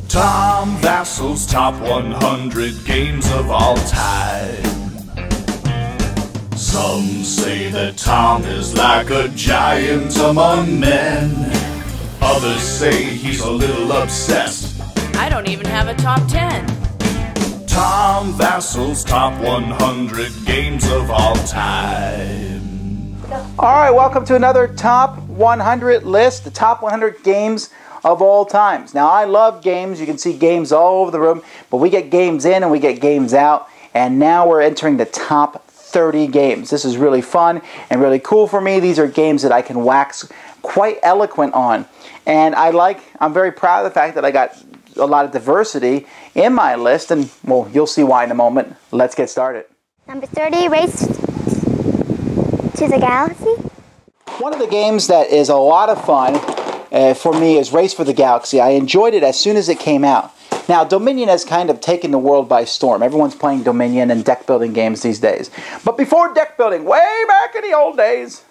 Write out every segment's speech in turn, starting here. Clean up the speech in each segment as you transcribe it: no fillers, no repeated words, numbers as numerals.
Tom Vasel's top 100 games of all time. Some say that Tom is like a giant among men. Others say he's a little obsessed. I don't even have a top 10. Tom Vasel's top 100 games of all time. Alright, welcome to another top 100 list, the top 100 games of all times. Now, I love games. You can see games all over the room, but we get games in and we get games out, and now we're entering the top 30 games. This is really fun and really cool for me. These are games that I can wax quite eloquent on, and I'm very proud of the fact that I got a lot of diversity in my list, and well, you'll see why in a moment. Let's get started. Number 30, Race to the Galaxy. One of the games that is a lot of fun for me is Race for the Galaxy. I enjoyed it as soon as it came out. Now, Dominion has kind of taken the world by storm. Everyone's playing Dominion and deck building games these days. But before deck building, way back in the old days,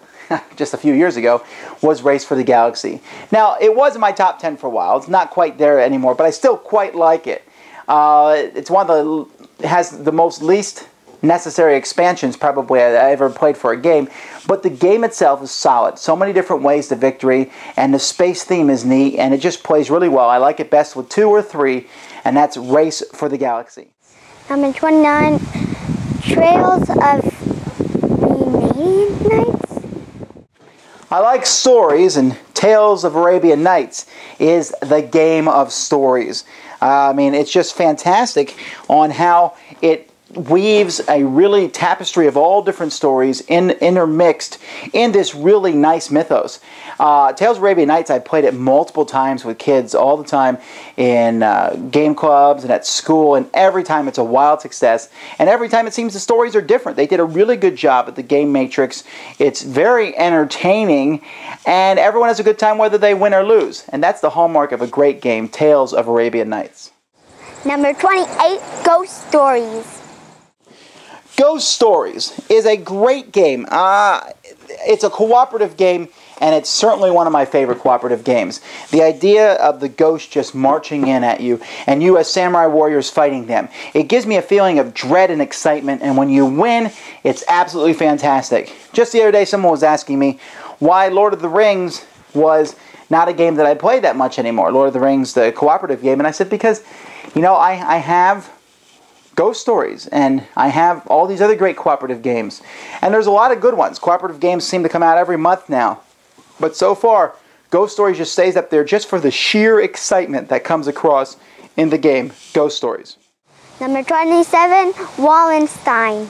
just a few years ago, was Race for the Galaxy. Now, it was in my top 10 for a while. It's not quite there anymore, but I still quite like it. It's one of the, has the most least necessary expansions probably I ever played for a game, but the game itself is solid. So many different ways to victory, and the space theme is neat, and it just plays really well. I like it best with 2 or 3, and that's Race for the Galaxy. Number 29, Trails of the Nights. I like stories, and Tales of Arabian Nights is the game of stories. I mean, it's just fantastic on how it weaves a really tapestry of all different stories intermixed in this really nice mythos. Tales of Arabian Nights, I played it multiple times with kids all the time in game clubs and at school, and every time it's a wild success, and every time it seems the stories are different. They did a really good job at the game matrix. It's very entertaining, and everyone has a good time whether they win or lose, and that's the hallmark of a great game, Tales of Arabian Nights. Number 28, Ghost Stories. Ghost Stories is a great game. It's a cooperative game, and it's certainly one of my favorite cooperative games. The idea of the ghost just marching in at you, and you as samurai warriors fighting them. It gives me a feeling of dread and excitement, and when you win, it's absolutely fantastic. Just the other day, someone was asking me why Lord of the Rings was not a game that I play that much anymore. Lord of the Rings, the cooperative game, and I said because, you know, I have Ghost Stories, and I have all these other great cooperative games, and there's a lot of good ones. Cooperative games seem to come out every month now, but so far Ghost Stories just stays up there just for the sheer excitement that comes across in the game Ghost Stories. Number 27, Wallenstein.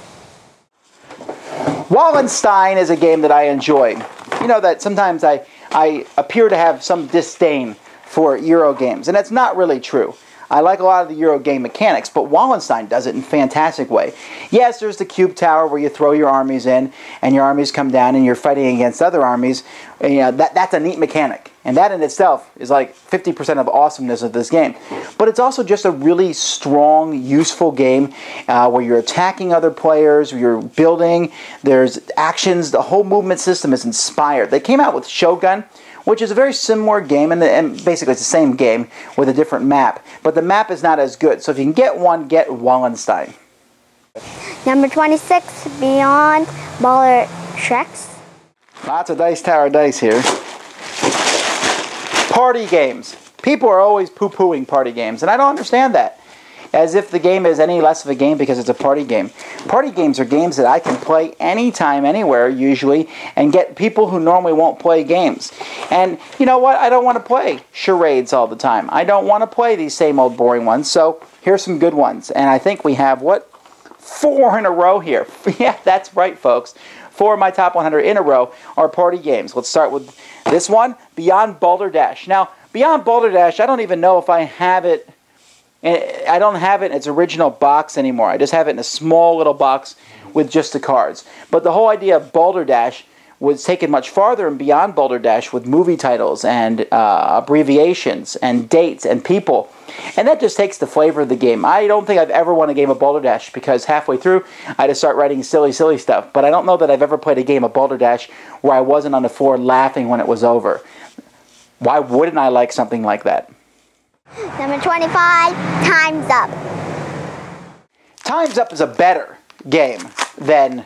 Wallenstein is a game that I enjoy. You know that sometimes I appear to have some disdain for Euro games, and that's not really true. I like a lot of the Euro game mechanics, but Wallenstein does it in a fantastic way. Yes, there's the cube tower where you throw your armies in, and your armies come down, and you're fighting against other armies. And, you know, that's a neat mechanic, and that in itself is like 50% of the awesomeness of this game. But it's also just a really strong, useful game where you're attacking other players, you're building, there's actions, the whole movement system is inspired. They came out with Shogun, which is a very similar game, and basically it's the same game with a different map. But the map is not as good, so if you can get one, get Wallenstein. Number 26, Beyond Baller Treks. Lots of Dice Tower dice here. Party games. People are always poo-pooing party games, and I don't understand that. As if the game is any less of a game because it's a party game. Party games are games that I can play anytime, anywhere, usually, and get people who normally won't play games. And you know what? I don't want to play charades all the time. I don't want to play these same old boring ones, so here's some good ones. And I think we have, what? 4 in a row here. Yeah, that's right, folks. 4 of my top 100 in a row are party games. Let's start with this one, Beyond Balderdash. Now, Beyond Balderdash, I don't even know if I have it. I don't have it in its original box anymore. I just have it in a small little box with just the cards. But the whole idea of Balderdash was taken much farther and beyond Balderdash with movie titles and abbreviations and dates and people. And that just takes the flavor of the game. I don't think I've ever won a game of Balderdash because halfway through I just start writing silly stuff. But I don't know that I've ever played a game of Balderdash where I wasn't on the floor laughing when it was over. Why wouldn't I like something like that? Number 25, Time's Up. Time's Up is a better game than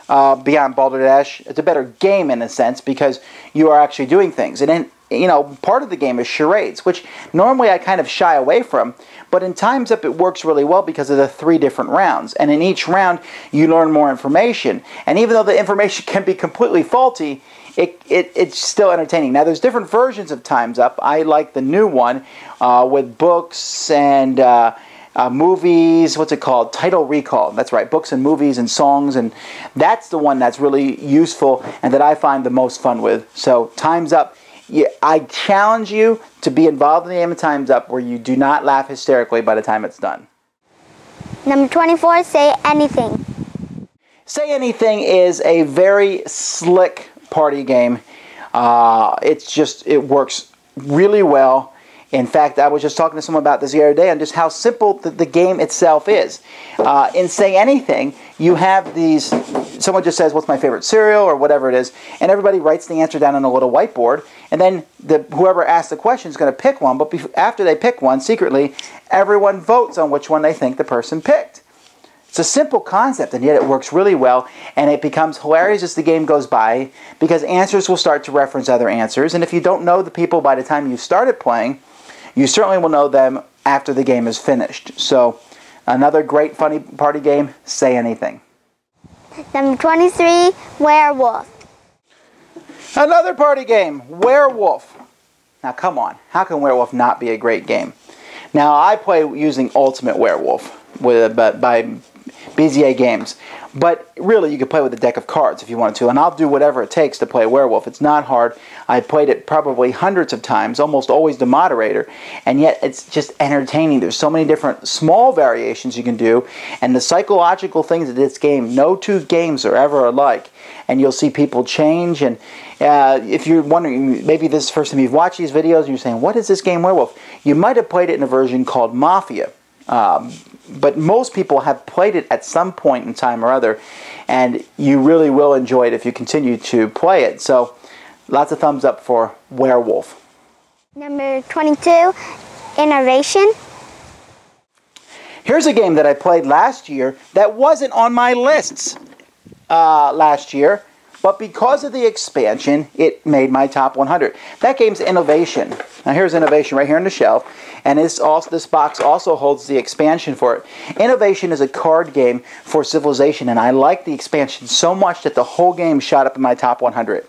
Beyond Balderdash. It's a better game in a sense because you are actually doing things. And then, you know, part of the game is charades, which normally I kind of shy away from. But in Time's Up, it works really well because of the 3 different rounds. And in each round, you learn more information. And even though the information can be completely faulty, it's still entertaining. Now, there's different versions of Time's Up. I like the new one with books and movies. What's it called? Title Recall. That's right. Books and movies and songs. And that's the one that's really useful and that I find the most fun with. So, Time's Up. Yeah, I challenge you to be involved in the game of Time's Up where you do not laugh hysterically by the time it's done. Number 24, Say Anything. Say Anything is a very slick party game. It works really well. In fact, I was just talking to someone about this the other day on just how simple the game itself is. In Say Anything, you have these, someone just says, what's my favorite cereal, or whatever it is, and everybody writes the answer down on a little whiteboard, and then whoever asked the question is going to pick one, but after they pick one, secretly, everyone votes on which one they think the person picked. It's a simple concept, and yet it works really well, and it becomes hilarious as the game goes by, because answers will start to reference other answers, and if you don't know the people by the time you started playing, you certainly will know them after the game is finished. So, another great funny party game, Say Anything. Number 23, Werewolf. Another party game, Werewolf. Now come on, how can Werewolf not be a great game? Now I play using Ultimate Werewolf by BZA Games, but really you could play with a deck of cards if you wanted to, and I'll do whatever it takes to play Werewolf. It's not hard. I played it probably hundreds of times, almost always the moderator, and yet it's just entertaining. There's so many different small variations you can do, and the psychological things of this game, no 2 games are ever alike, and you'll see people change. And if you're wondering, maybe this is the first time you've watched these videos and you're saying, what is this game Werewolf? You might have played it in a version called Mafia. But most people have played it at some point in time or other, and you really will enjoy it if you continue to play it. So, lots of thumbs up for Werewolf. Number 22, Innovation. Here's a game that I played last year that wasn't on my lists last year, but because of the expansion, it made my top 100. That game's Innovation. Now here's Innovation right here on the shelf, and this box also holds the expansion for it. Innovation is a card game for Civilization, and I like the expansion so much that the whole game shot up in my top 100.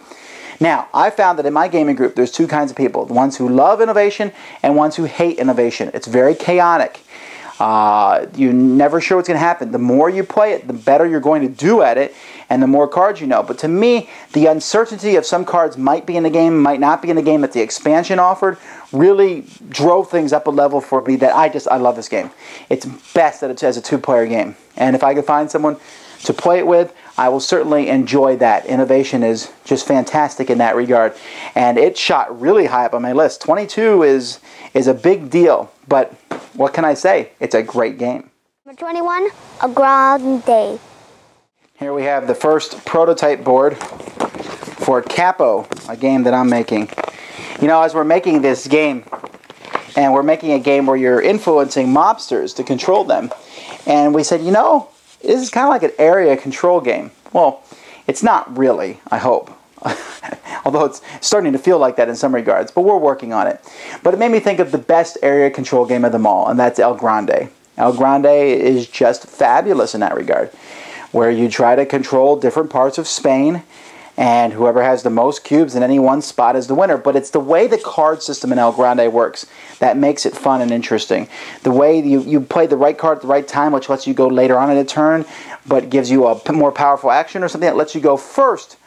Now, I found that in my gaming group, there's 2 kinds of people. The ones who love Innovation and ones who hate Innovation. It's very chaotic. You're never sure what's going to happen. The more you play it, the better you're going to do at it, and the more cards you know. But to me, the uncertainty of some cards might be in the game, might not be in the game that the expansion offered, really drove things up a level for me that I love this game. It's best that it's as a 2-player game. And if I could find someone to play it with, I will certainly enjoy that. Innovation is just fantastic in that regard. And it shot really high up on my list. 22 is a big deal, but what can I say? It's a great game. Number 21, A Grande. Here we have the first prototype board for Capo, a game that I'm making. You know, as we're making this game, and we're making a game where you're influencing mobsters to control them, and we said, you know, this is kind of like an area control game. Well, it's not really, I hope. Although it's starting to feel like that in some regards, but we're working on it. But it made me think of the best area control game of them all, and that's El Grande. El Grande is just fabulous in that regard, where you try to control different parts of Spain, and whoever has the most cubes in any one spot is the winner. But it's the way the card system in El Grande works that makes it fun and interesting. The way you play the right card at the right time, which lets you go later on in a turn, but gives you a more powerful action, or something that lets you go first,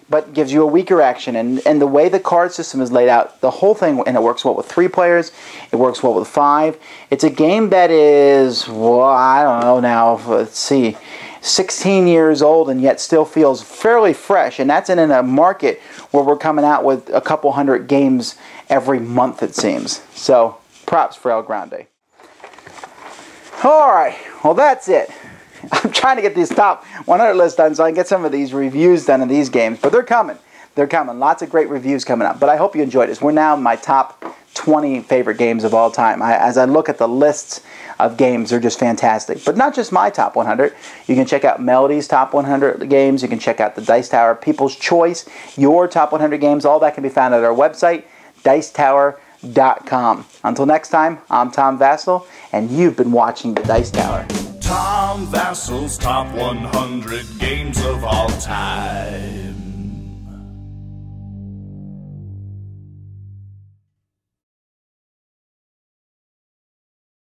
but gives you a weaker action. And the way the card system is laid out, the whole thing, and it works well with 3 players, it works well with 5. It's a game that is, well, I don't know now, let's see, 16 years old and yet still feels fairly fresh, and that's in a market where we're coming out with a couple hundred games every month, it seems. So, props for El Grande. Alright, well that's it. I'm trying to get these top 100 lists done so I can get some of these reviews done of these games, but they're coming. They're coming. Lots of great reviews coming up, but I hope you enjoyed this. We're now in my top 20. 20 favorite games of all time. As I look at the lists of games, they're just fantastic. But not just my top 100. You can check out Melody's top 100 games. You can check out the Dice Tower People's Choice, your top 100 games. All that can be found at our website, dicetower.com. Until next time, I'm Tom Vasel, and you've been watching the Dice Tower. Tom Vasel's top 100 games of all time.